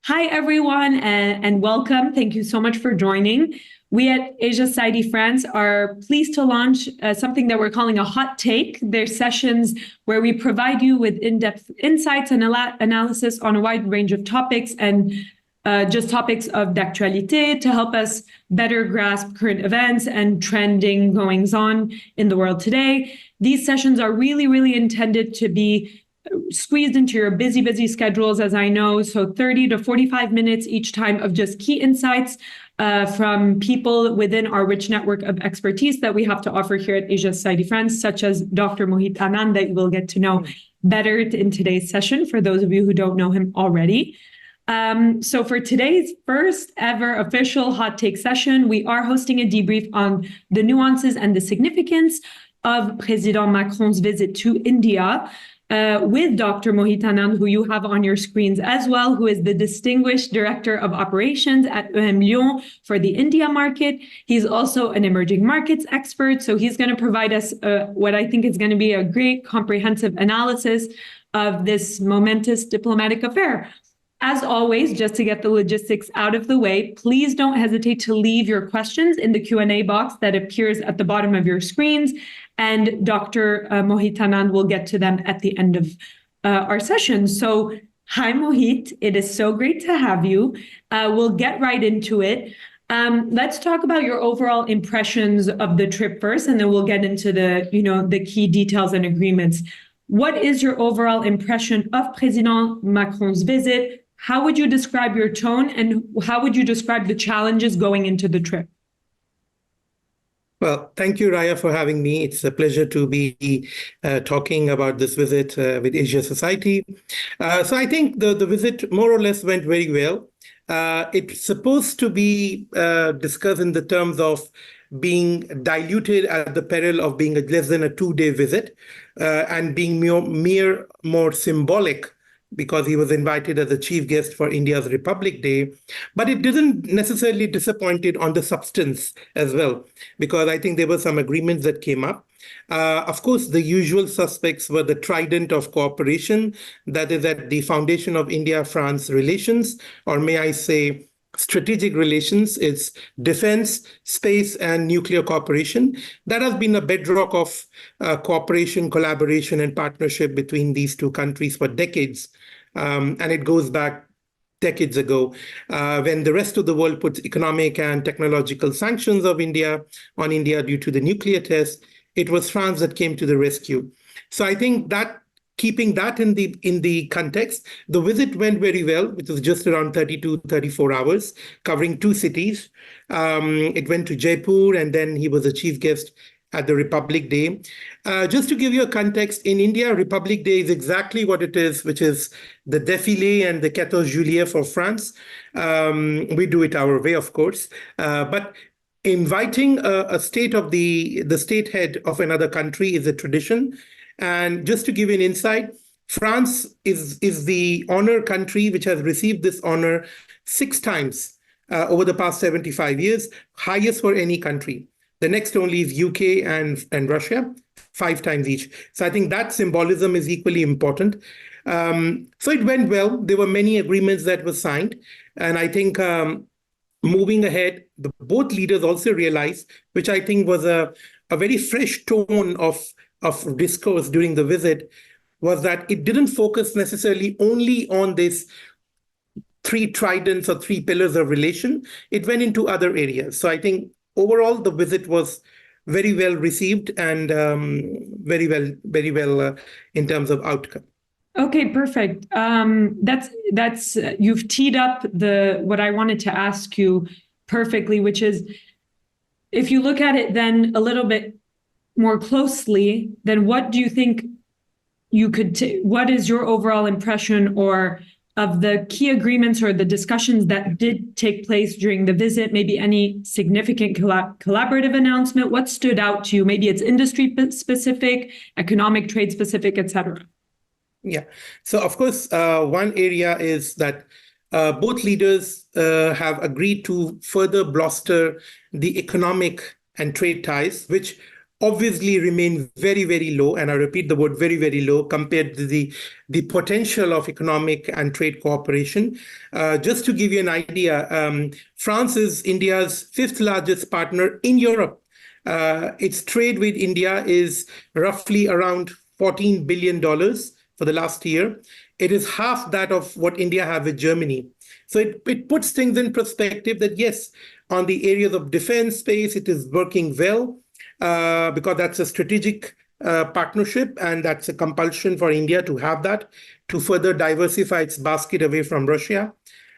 Hi, everyone, and welcome. Thank you so much for joining. We at Asia Society France are pleased to launch something that we're calling a hot take. They're sessions where we provide you with in-depth insights and analysis on a wide range of topics and just topics of d'actualité to help us better grasp current events and trending goings on in the world today. These sessions are really intended to be squeezed into your busy schedules, as I know. So 30 to 45 minutes each time of just key insights from people within our rich network of expertise that we have to offer here at Asia Society France, such as Dr. Mohit Anand, that you will get to know better in today's session, for those of you who don't know him already. So for today's first ever official hot take session, we are hosting a debrief on the nuances and the significance of President Macron's visit to India, with Dr. Mohit Anand, who you have on your screens as well, who is the Distinguished Director of Operations at Emlyon for the India market. He's also an emerging markets expert, so he's going to provide us what I think is going to be a great comprehensive analysis of this momentous diplomatic affair. As always, just to get the logistics out of the way, please don't hesitate to leave your questions in the Q&A box that appears at the bottom of your screens, and Dr. Mohit Anand will get to them at the end of our session. So, hi, Mohit. It is so great to have you. We'll get right into it. Let's talk about your overall impressions of the trip first, and then we'll get into the key details and agreements. What is your overall impression of President Macron's visit? How would you describe your tone, and how would you describe the challenges going into the trip? Well, thank you, Rayya, for having me. It's a pleasure to be talking about this visit with Asia Society. So I think the visit more or less went very well. It's supposed to be discussed in the terms of being diluted at the peril of being less than a 2-day visit and being more symbolic, because he was invited as a chief guest for India's Republic Day. But it didn't necessarily disappointed on the substance as well, because I think there were some agreements that came up. Of course, the usual suspects were the trident of cooperation, that is at the foundation of India-France relations, or may I say, strategic relations. It's defense, space, and nuclear cooperation. That has been a bedrock of cooperation, collaboration, and partnership between these two countries for decades. And it goes back decades ago, when the rest of the world puts economic and technological sanctions on India due to the nuclear test. It was France that came to the rescue. So I think that, keeping that in the context, the visit went very well, which was just around 34 hours, covering 2 cities. It went to Jaipur, and then he was a chief guest at the Republic Day. Just to give you a context, in India, Republic Day is exactly what it is, which is the défilé and the 14 Juillet for France. We do it our way, of course. But inviting a state of the state head of another country is a tradition. And just to give you an insight, France is the honor country which has received this honor 6 times over the past 75 years, highest for any country. The next only is UK and Russia, 5 times each. So I think that symbolism is equally important. So it went well. There were many agreements that were signed. And I think moving ahead, both leaders also realized, which I think was a very fresh tone of discourse during the visit, was that it didn't focus necessarily only on this 3 tridents or 3 pillars of relation. It went into other areas. So I think overall the visit was very well received and very well in terms of outcome. Okay, perfect. That's you've teed up what I wanted to ask you perfectly, which is, if you look at it then a little bit more closely, then what do you think you could what is your overall impression or of the key agreements or the discussions that did take place during the visit? Maybe any significant collaborative announcement? What stood out to you? Maybe it's industry specific, economic, trade specific, etc. Yeah. So of course, one area is that both leaders have agreed to further bolster the economic and trade ties, which obviously remain very, very low, and I repeat the word very, very low compared to the potential of economic and trade cooperation. Just to give you an idea, France is India's fifth largest partner in Europe. Its trade with India is roughly around $14 billion for the last year. It is half that of what India have with Germany. So it puts things in perspective that yes, on the areas of defense space, it is working well because that's a strategic partnership, and that's a compulsion for India to have that to further diversify its basket away from Russia.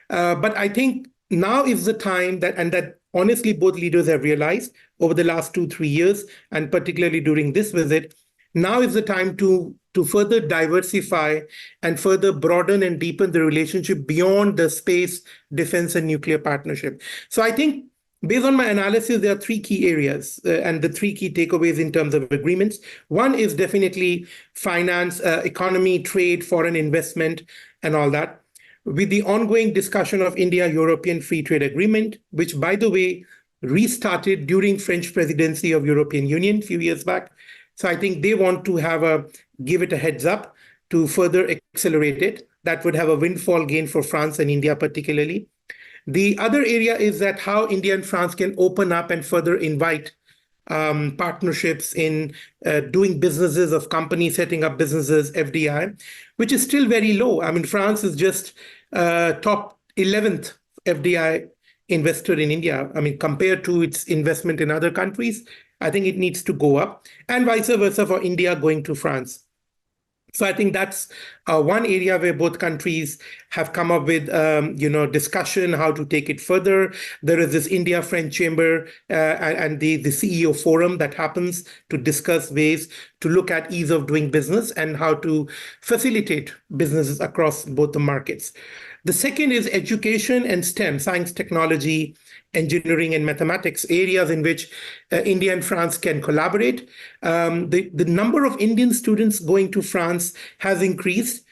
But I think now is the time that honestly both leaders have realized over the last 2-3 years, and particularly during this visit, now is the time to further diversify and further broaden and deepen the relationship beyond the space, defense, and nuclear partnership. So I think based on my analysis, there are three key areas and the three key takeaways in terms of agreements. One is definitely finance, economy, trade, foreign investment, and all that. With the ongoing discussion of India-European Free Trade Agreement, which, by the way, restarted during French presidency of European Union a few years back. So I think they want to give it a heads up to further accelerate it. That would have a windfall gain for France and India particularly. The other area is that how India and France can open up and further invite partnerships in doing businesses of companies, setting up businesses, FDI, which is still very low. I mean, France is just top 11th FDI investor in India. I mean, compared to its investment in other countries, I think it needs to go up, and vice versa for India going to France. So I think that's one area where both countries have come up with, discussion how to take it further. There is this India-French Chamber and the CEO forum that happens to discuss ways to look at ease of doing business and how to facilitate businesses across both the markets. The second is education and STEM, science, technology, engineering, and mathematics, areas in which India and France can collaborate. The number of Indian students going to France has increased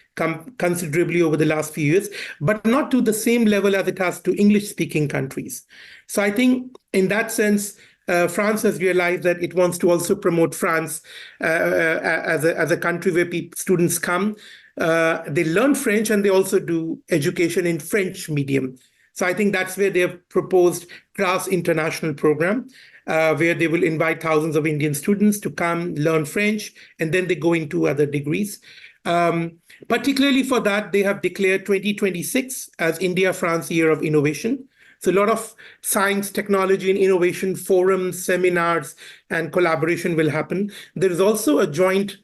considerably over the last few years, but not to the same level as it has to English-speaking countries. So I think in that sense, France has realized that it wants to also promote France as a country where students come. They learn French and they also do education in French medium. So I think that's where they have proposed Class International program, where they will invite thousands of Indian students to come learn French, and then they go into other degrees. Particularly for that, they have declared 2026 as India-France Year of Innovation. So a lot of science, technology, and innovation forums, seminars, and collaboration will happen. There is also a joint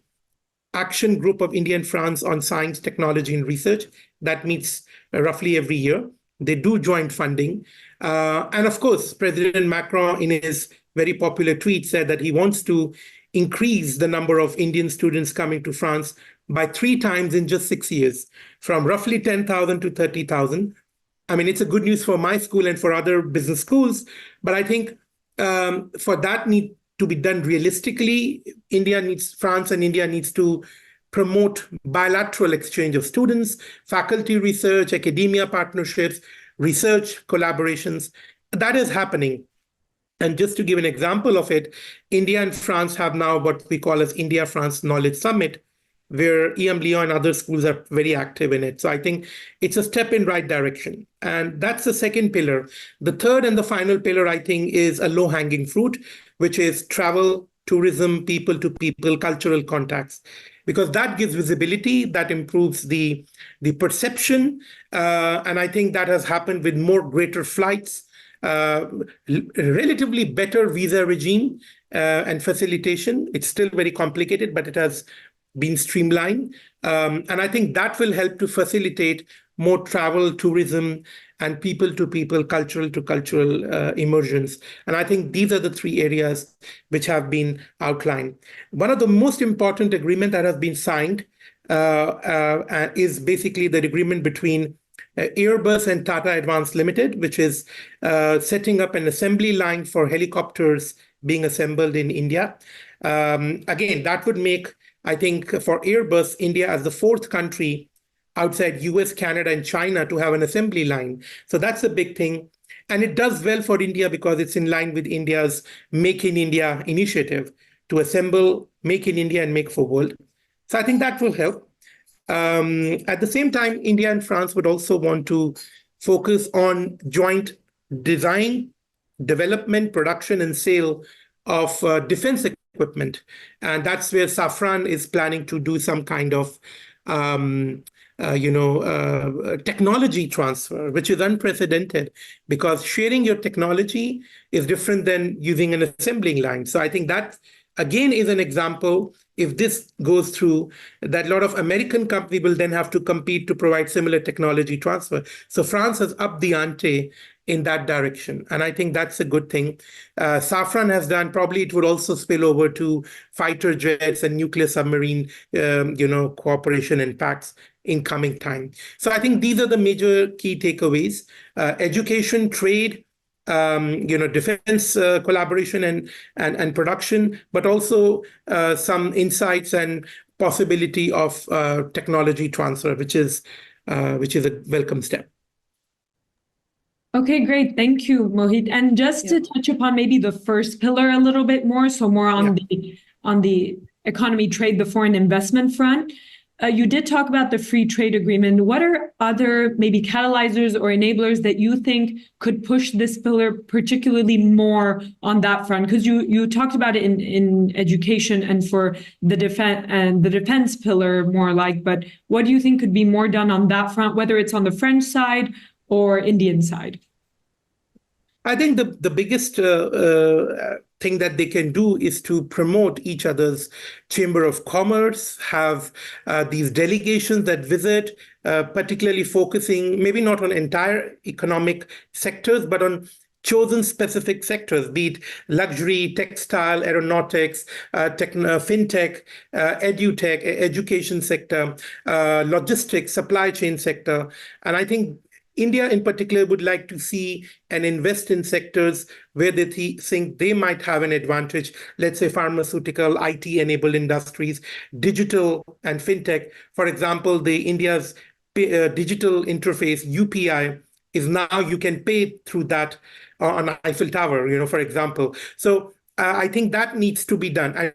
action group of India and France on science, technology, and research that meets roughly every year. They do joint funding. And of course, President Macron, in his very popular tweet, said that he wants to increase the number of Indian students coming to France by 3 times in just 6 years, from roughly 10,000 to 30,000. I mean, it's a good news for my school and for other business schools, but I think for that need to be done realistically, France and India needs to promote bilateral exchange of students, faculty research, academia partnerships, research collaborations. That is happening. And just to give an example of it, India and France have now what we call as India-France Knowledge Summit, where Emlyon and other schools are very active in it. So I think it's a step in right direction. And that's the second pillar. The third and the final pillar, I think, is a low-hanging fruit, which is travel, tourism, people-to-people, cultural contacts, because that gives visibility, that improves the perception. And I think that has happened with greater flights, relatively better visa regime and facilitation. It's still very complicated, but it has been streamlined. And I think that will help to facilitate more travel, tourism, and people-to-people, cultural-to-cultural immersions. And I think these are the 3 areas which have been outlined. One of the most important agreement that has been signed is basically the agreement between Airbus and Tata Advanced Limited, which is setting up an assembly line for helicopters being assembled in India. Again, that would make, I think, for Airbus, India as the 4th country outside US, Canada, and China to have an assembly line. So that's a big thing. And it does well for India because it's in line with India's Make in India initiative, to assemble, make in India and make for world. So I think that will help. At the same time, India and France would also want to focus on joint design, development, production, and sale of defense equipment. And that's where Safran is planning to do some kind of technology transfer, which is unprecedented because sharing your technology is different than using an assembling line. So I think that, again, is an example. If this goes through, that a lot of American companies will then have to compete to provide similar technology transfer. So France has upped the ante in that direction. And I think that's a good thing. Safran has done, probably it would also spill over to fighter jets and nuclear submarine, cooperation and pacts in coming time. So I think these are the major key takeaways. Education, trade, defense collaboration and production, but also some insights and possibility of technology transfer, which is a welcome step. Okay, great. Thank you, Mohit. And just to touch upon maybe the first pillar a little bit more, so more on the economy, trade, the foreign investment front. You did talk about the free trade agreement. What are other maybe catalyzers or enablers that you think could push this pillar particularly more on that front? Because you talked about it in education and for the defense pillar more like, but what do you think could be more done on that front, whether it's on the French side or Indian side? I think the biggest thing that they can do is to promote each other's chamber of commerce, have these delegations that visit, particularly focusing maybe not on entire economic sectors, but on chosen specific sectors, be it luxury, textile, aeronautics, fintech, edutech, education sector, logistics, supply chain sector. And I think India in particular would like to see and invest in sectors where they think they might have an advantage, let's say pharmaceutical, IT-enabled industries, digital and fintech. For example, India's digital interface, UPI, is now you can pay through that on Eiffel Tower, for example. So I think that needs to be done.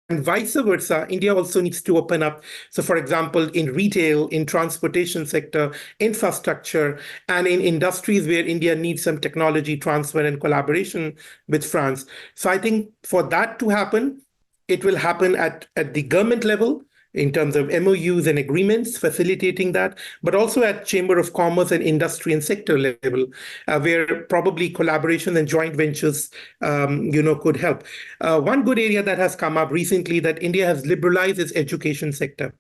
And vice versa, India also needs to open up. So, for example, in retail, in transportation sector, infrastructure, and in industries where India needs some technology transfer and collaboration with France. So I think for that to happen, it will happen at the government level, in terms of MOUs and agreements, facilitating that, but also at Chamber of Commerce and industry and sector level, where probably collaboration and joint ventures, could help. One good area that has come up recently that India has liberalized its education sector.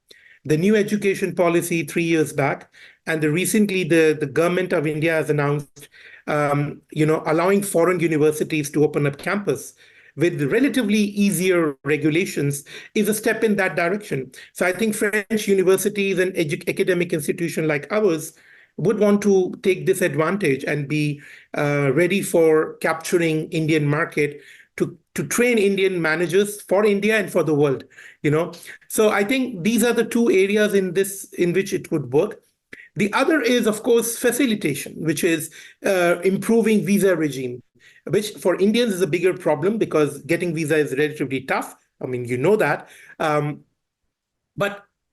The new education policy 3 years back, and recently the government of India has announced, allowing foreign universities to open up campus with relatively easier regulations is a step in that direction. So I think French universities and academic institutions like ours would want to take this advantage and be ready for capturing Indian market to train Indian managers for India and for the world. So I think these are the two areas in which it would work. The other is, of course, facilitation, which is improving visa regime, which for Indians is a bigger problem because getting visa is relatively tough. I mean, that.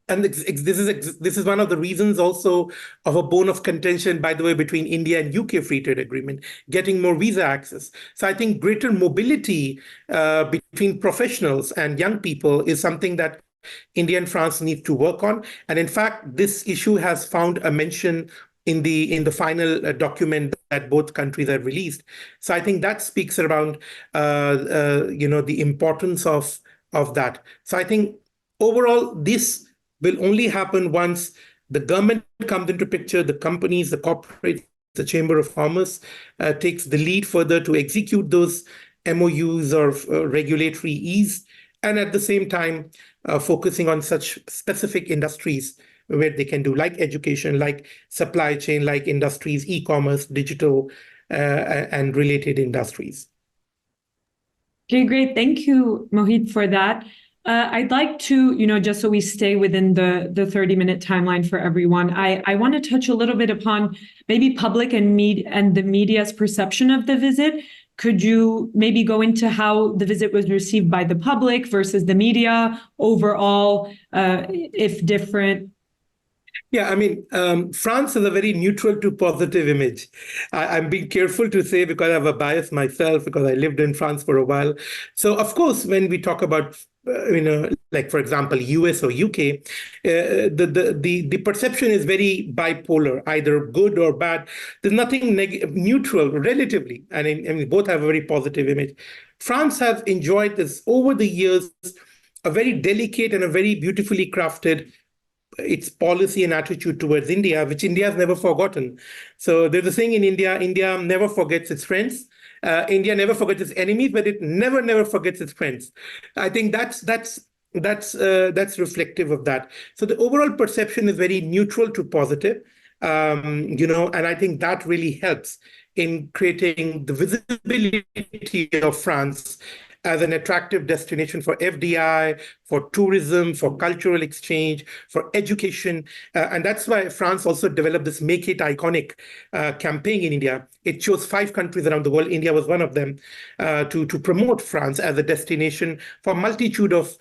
This is one of the reasons also of a bone of contention, by the way, between India and UK free trade agreement, getting more visa access. So I think greater mobility between professionals and young people is something that India and France need to work on. And in fact, this issue has found a mention in the final document that both countries have released. So I think that speaks around the importance of that. So I think overall this will only happen once the government comes into picture, the companies, the corporates, the Chamber of Commerce takes the lead further to execute those MOUs or regulatory ease, and at the same time focusing on such specific industries where they can do, like education, like supply chain, like industries, e-commerce, digital, and related industries. Okay, great. Thank you, Mohit, for that. I'd like to, just so we stay within the 30-minute timeline for everyone, I want to touch a little bit upon maybe public and the media's perception of the visit. could you maybe go into how the visit was received by the public versus the media overall, if different? Yeah, I mean, France has a very neutral to positive image. I'm being careful to say because I have a bias myself because I lived in France for a while. So, of course, when we talk about like for example, US or UK, the perception is very bipolar, either good or bad. There's nothing neutral relatively, and I mean, both have a very positive image. France has enjoyed this over the years, a very delicate and a very beautifully crafted its policy and attitude towards India, which India has never forgotten. So there's a saying in India: India never forgets its friends. India never forgets its enemies, but it never forgets its friends. I think that's reflective of that. So the overall perception is very neutral to positive, and I think that really helps in creating the visibility of France as an attractive destination for FDI, for tourism, for cultural exchange, for education. And that's why France also developed this Make It Iconic campaign in India. It chose 5 countries around the world. India was one of them, to promote France as a destination for a multitude of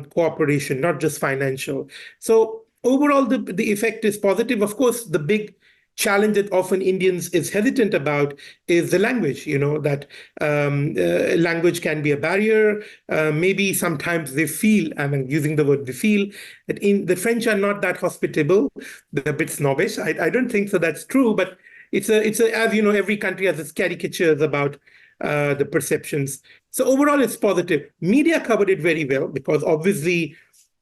cooperation, not just financial. So overall, the effect is positive. Of course, the big challenge that often Indians is hesitant about is the language, that language can be a barrier. Maybe sometimes they feel, I'm using the word they feel, that the French are not that hospitable. They're a bit snobbish. I don't think so that's true, but it's a as you know, every country has its caricatures about the perceptions. So overall, it's positive. Media covered it very well because obviously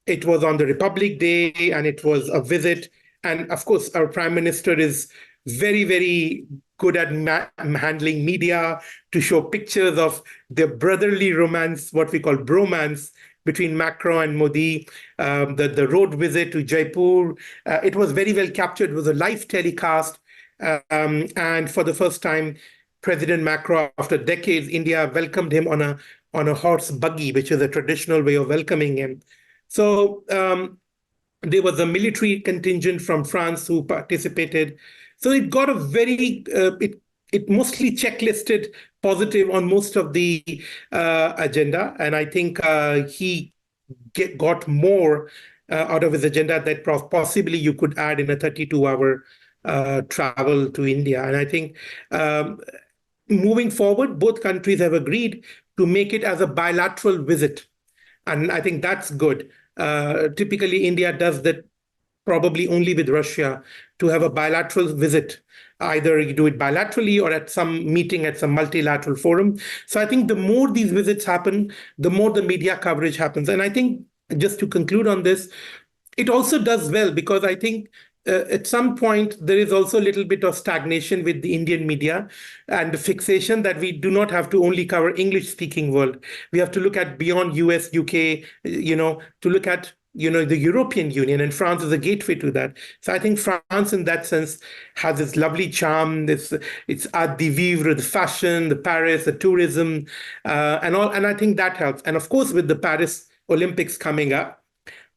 it was on the Republic Day and it was a visit. And of course, our prime minister is very, very good at handling media to show pictures of the brotherly romance, what we call bromance, between Macron and Modi. The road visit to Jaipur, it was very well captured. It was a live telecast. And for the first time, President Macron, after decades, India welcomed him on a horse buggy, which is a traditional way of welcoming him. So there was a military contingent from France who participated. So it got a very, it mostly checklisted positive on most of the agenda. And I think he got more out of his agenda that possibly you could add in a 32-hour travel to India. And I think moving forward, both countries have agreed to make it as a bilateral visit. And I think that's good. Typically, India does that probably only with Russia, to have a bilateral visit. Either you do it bilaterally or at some meeting at some multilateral forum. So I think the more these visits happen, the more the media coverage happens. And I think, just to conclude on this, it also does well because I think at some point, there is also a little bit of stagnation with the Indian media and the fixation that we do not have to only cover English-speaking world. We have to look at beyond US, UK, to look at, the European Union, and France is a gateway to that. So I think France, in that sense, has this lovely charm. It's art de vivre, the fashion, the Paris, the tourism, and all. And I think that helps. And of course, with the Paris Olympics coming up,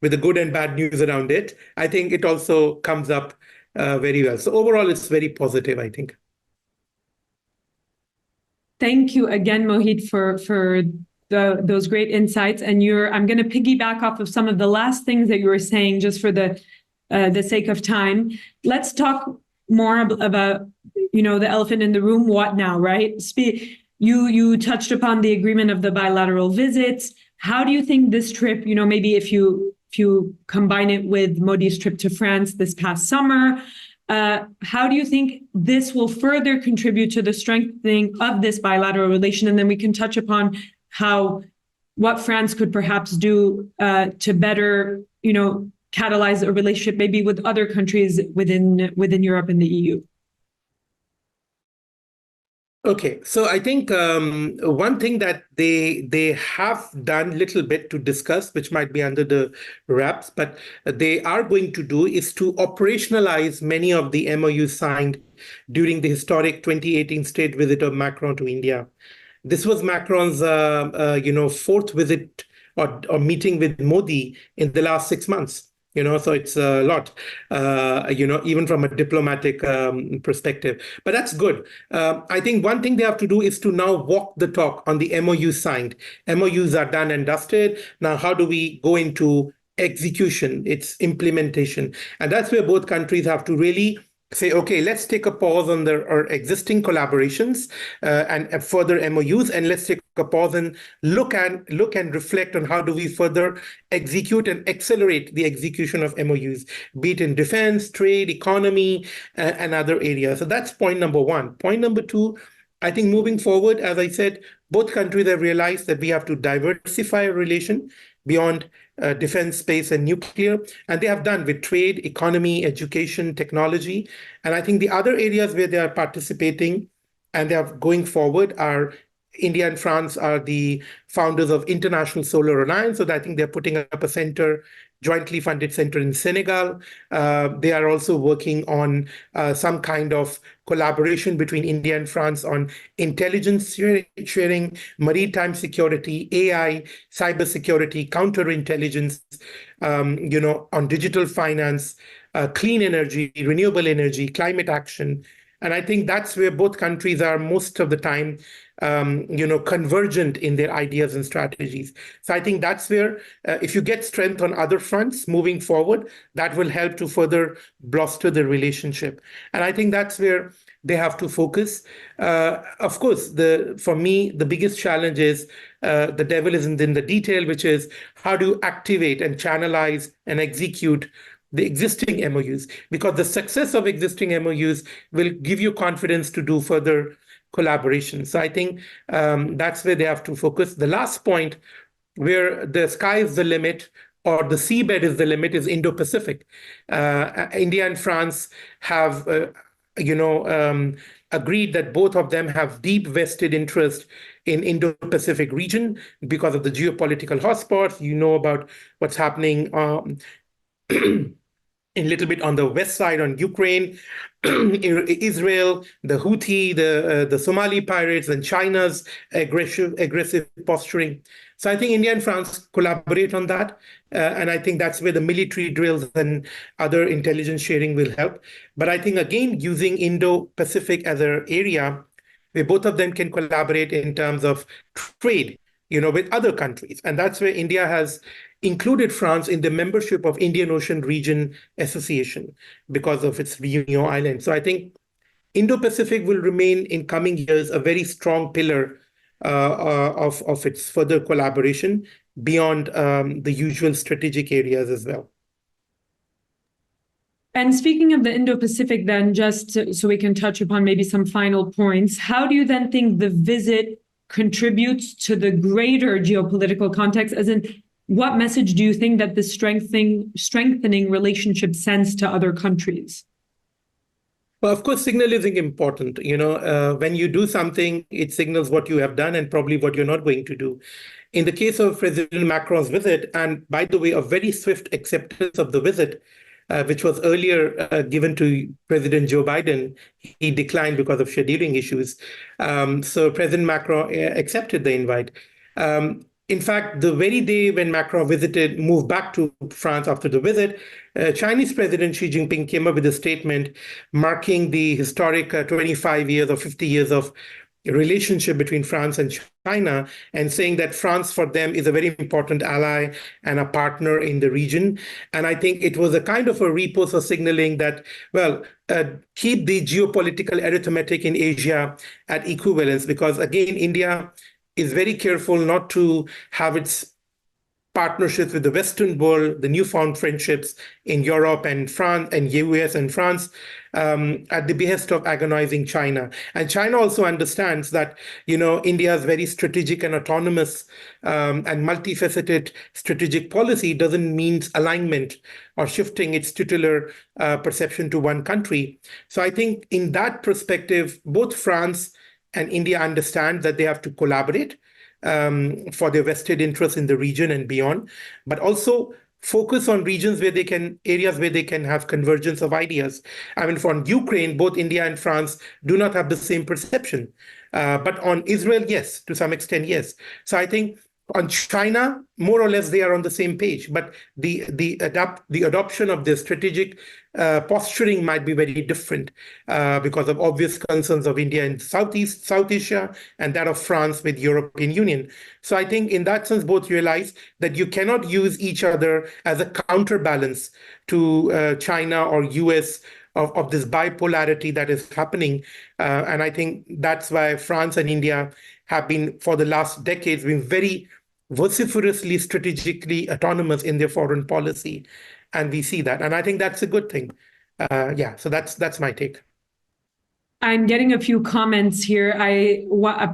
with the good and bad news around it, I think it also comes up very well. So overall, it's very positive, I think. Thank you again, Mohit, for those great insights. And I'm going to piggyback off of some of the last things that you were saying, just for the sake of time. Let's talk more about, the elephant in the room. What now, right? You touched upon the agreement of the bilateral visits. How do you think this trip, maybe if you combine it with Modi's trip to France this past summer, how do you think this will further contribute to the strengthening of this bilateral relation? And then we can touch upon what France could perhaps do to better, catalyze a relationship maybe with other countries within Europe and the EU. Okay, so I think one thing that they have done a little bit to discuss, which might be under the wraps, but they are going to do is to operationalize many of the MOUs signed during the historic 2018 state visit of Macron to India. This was Macron's, fourth visit or meeting with Modi in the last 6 months. So it's a lot, even from a diplomatic perspective. But that's good. I think one thing they have to do is to now walk the talk on the MOU signed. MOUs are done and dusted. Now, how do we go into execution, its implementation? And that's where both countries have to really say, okay, let's take a pause on our existing collaborations and further MOUs, and let's take a pause and look and reflect on how do we further execute and accelerate the execution of MOUs, be it in defense, trade, economy, and other areas. So that's point number one. Point number two, I think moving forward, as I said, both countries have realized that we have to diversify our relation beyond defense, space, and nuclear. And they have done with trade, economy, education, technology. And I think the other areas where they are participating and they are going forward are India and France are the founders of International Solar Alliance. So I think they're putting up a center, jointly funded center in Senegal. They are also working on some kind of collaboration between India and France on intelligence sharing, maritime security, AI, cybersecurity, counterintelligence, on digital finance, clean energy, renewable energy, climate action. And I think that's where both countries are most of the time, convergent in their ideas and strategies. So I think that's where, if you get strength on other fronts moving forward, that will help to further bolster the relationship. And I think that's where they have to focus. Of course, for me, the biggest challenge is the devil isn't in the detail, which is how do you activate and channelize and execute the existing MOUs, because the success of existing MOUs will give you confidence to do further collaboration. So I think that's where they have to focus. The last point, where the sky is the limit or the seabed is the limit, is Indo-Pacific. India and France have, agreed that both of them have deep vested interest in Indo-Pacific region because of the geopolitical hotspots. You know about what's happening a little bit on the west side on Ukraine, Israel, the Houthi, the Somali pirates, and China's aggressive posturing. So I think India and France collaborate on that. And I think that's where the military drills and other intelligence sharing will help. But I think, again, using Indo-Pacific as an area where both of them can collaborate in terms of trade, with other countries. And that's where India has included France in the membership of Indian Ocean Region Association because of its Reunion Island. So I think Indo-Pacific will remain in coming years a very strong pillar of its further collaboration beyond the usual strategic areas as well. And speaking of the Indo-Pacific, then, just so we can touch upon maybe some final points, how do you then think the visit contributes to the greater geopolitical context? As in, what message do you think that the strengthening relationship sends to other countries? Well, of course, signaling is important. When you do something, it signals what you have done and probably what you're not going to do. In the case of President Macron's visit, and by the way, a very swift acceptance of the visit, which was earlier given to President Joe Biden, he declined because of scheduling issues. So President Macron accepted the invite. In fact, the very day when Macron moved back to France after the visit, Chinese President Xi Jinping came up with a statement marking the historic 25 years or 50 years of relationship between France and China, and saying that France for them is a very important ally and a partner in the region. And I think it was a kind of a repost of signaling that, well, keep the geopolitical arithmetic in Asia at equivalence, because again, India is very careful not to have its partnerships with the Western world, the newfound friendships in Europe and France and US and France, at the behest of agonizing China. And China also understands that, India's very strategic and autonomous and multifaceted strategic policy doesn't mean alignment or shifting its titular perception to one country. So I think in that perspective, both France and India understand that they have to collaborate for their vested interests in the region and beyond, but also focus on areas where they can have convergence of ideas. I mean, for Ukraine, both India and France do not have the same perception, but on Israel, yes, to some extent, yes. So I think On China, more or less, they are on the same page, but the adoption of the strategic posturing might be very different because of obvious concerns of India in South Asia, and that of France with European Union. So I think in that sense, both realize that you cannot use each other as a counterbalance to China or US of this bipolarity that is happening. And I think that's why France and India have been, for the last decades, been very vociferously strategically autonomous in their foreign policy. And we see that. And I think that's a good thing. So that's my take. I'm getting a few comments here.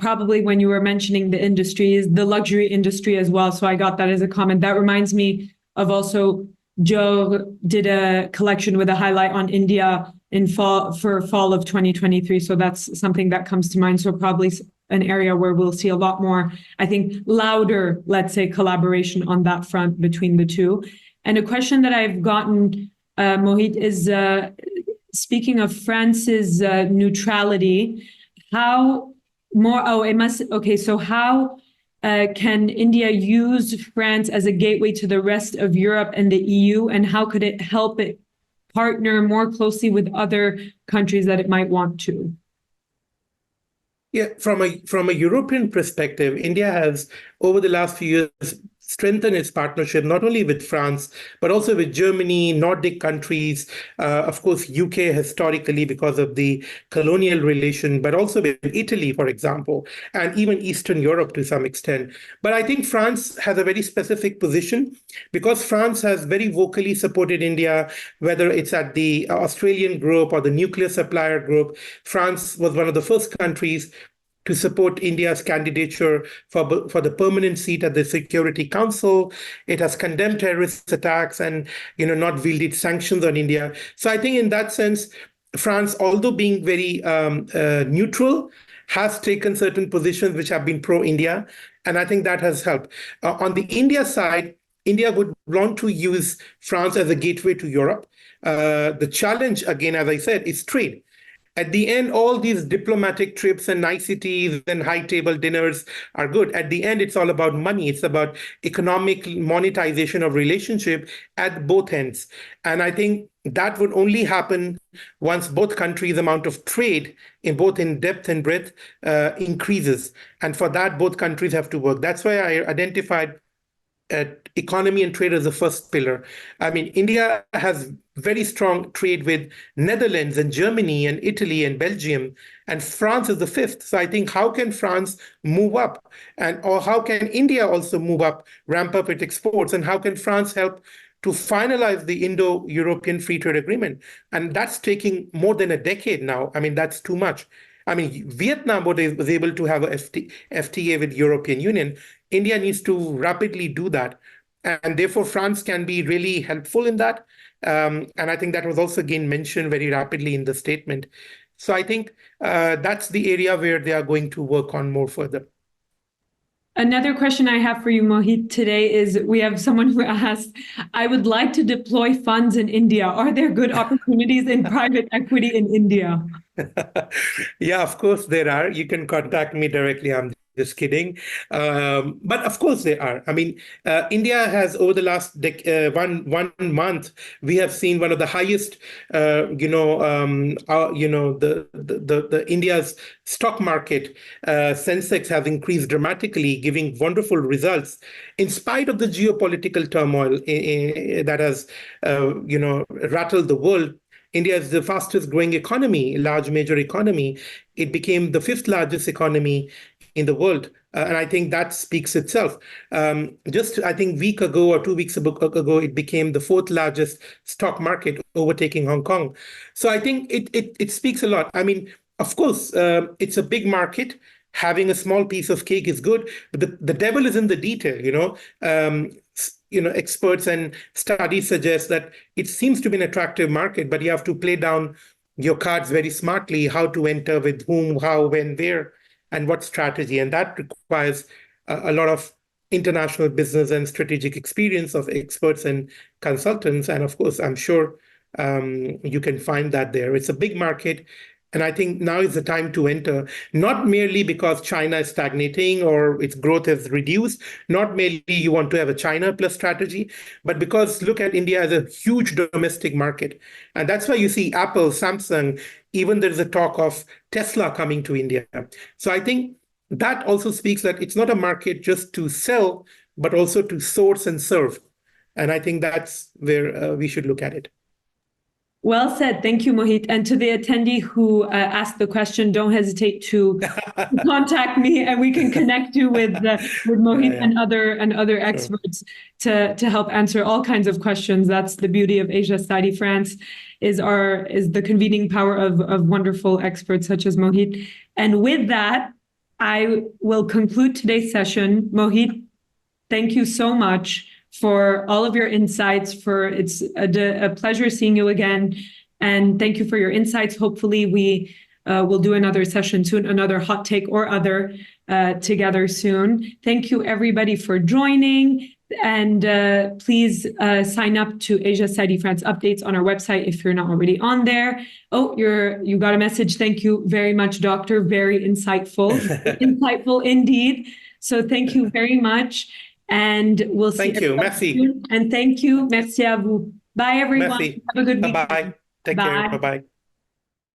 Probably when you were mentioning the industries, the luxury industry as well. So I got that as a comment. That reminds me of also Joe did a collection with a highlight on India in fall of 2023. So that's something that comes to mind. So probably an area where we'll see a lot more, I think, louder, let's say, collaboration on that front between the two. And a question that I've gotten, Mohit, is speaking of France's neutrality, how can India use France as a gateway to the rest of Europe and the EU, and how could it help it partner more closely with other countries that it might want to? Yeah, from a European perspective, India has, over the last few years, strengthen its partnership not only with France, but also with Germany, Nordic countries, of course, UK historically because of the colonial relation, but also with Italy, for example, and even Eastern Europe to some extent. But I think France has a very specific position because France has very vocally supported India, whether it's at the Australian group or the nuclear supplier group. France was one of the first countries to support India's candidature for the permanent seat at the Security Council. It has condemned terrorist attacks and not wielded sanctions on India. So I think in that sense, France, although being very neutral, has taken certain positions which have been pro-India, and I think that has helped. On the India side, India would want to use France as a gateway to Europe. The challenge, again, as I said, is trade. At the end, all these diplomatic trips and niceties and high-table dinners are good. At the end, it's all about money. It's about economic monetization of relationship at both ends. And I think that would only happen once both countries' amount of trade, in both in depth and breadth, increases. And for that, both countries have to work. That's why I identified economy and trade as the first pillar. I mean, India has very strong trade with Netherlands and Germany and Italy and Belgium, and France is the fifth. So I think how can France move up, or how can India also move up, ramp up its exports, and how can France help to finalize the Indo-European Free Trade Agreement? And that's taking more than a decade now. I mean, that's too much. I mean, Vietnam was able to have a FTA with European Union. India needs to rapidly do that. And therefore, France can be really helpful in that. And I think that was also, again, mentioned very rapidly in the statement. So I think that's the area where they are going to work on more further. Another question I have for you, Mohit, today is we have someone who asked, I would like to deploy funds in India. Are there good opportunities in private equity in India? Yeah, of course there are. You can contact me directly. I'm just kidding. But of course there are. I mean, India has, over the last one month, we have seen one of the highest, the India's stock market, Sensex, has increased dramatically, giving wonderful results in spite of the geopolitical turmoil that has, rattled the world. India is the fastest growing economy, large major economy. It became the fifth largest economy in the world. And I think that speaks itself. Just, I think, week ago or 2 weeks ago, it became the fourth largest stock market, overtaking Hong Kong. So I think it speaks a lot. I mean, of course, it's a big market. Having a small piece of cake is good, but the devil is in the detail, experts and studies suggest that it seems to be an attractive market, but you have to play down your cards very smartly, how to enter, with whom, how, when, where, and what strategy. And that requires a lot of international business and strategic experience of experts and consultants. And of course, I'm sure you can find that there. It's a big market. And I think now is the time to enter, not merely because China is stagnating or its growth has reduced, not merely you want to have a China plus strategy, but because look at India as a huge domestic market. And that's why you see Apple, Samsung, even there is a talk of Tesla coming to India. So I think that also speaks that it's not a market just to sell, but also to source and serve. And I think that's where we should look at it. Well said. Thank you, Mohit. And to the attendee who asked the question, don't hesitate to contact me, and we can connect you with Mohit and other experts to help answer all kinds of questions. That's the beauty of Asia Society France, is the convening power of wonderful experts such as Mohit. And with that, I will conclude today's session. Mohit, thank you so much for all of your insights. It's a pleasure seeing you again. And thank you for your insights. Hopefully we will do another session soon, another hot take or other together soon. Thank you everybody for joining. And please sign up to Asia Society France updates on our website if you're not already on there. Oh, you got a message. Thank you very much, Doctor. Very insightful. Insightful indeed. So thank you very much. And we'll see. Thank you. Merci. Soon. And thank you. Merci à vous. Bye, everyone. Merci. Have a good week. Bye-bye. Take care. Bye-bye.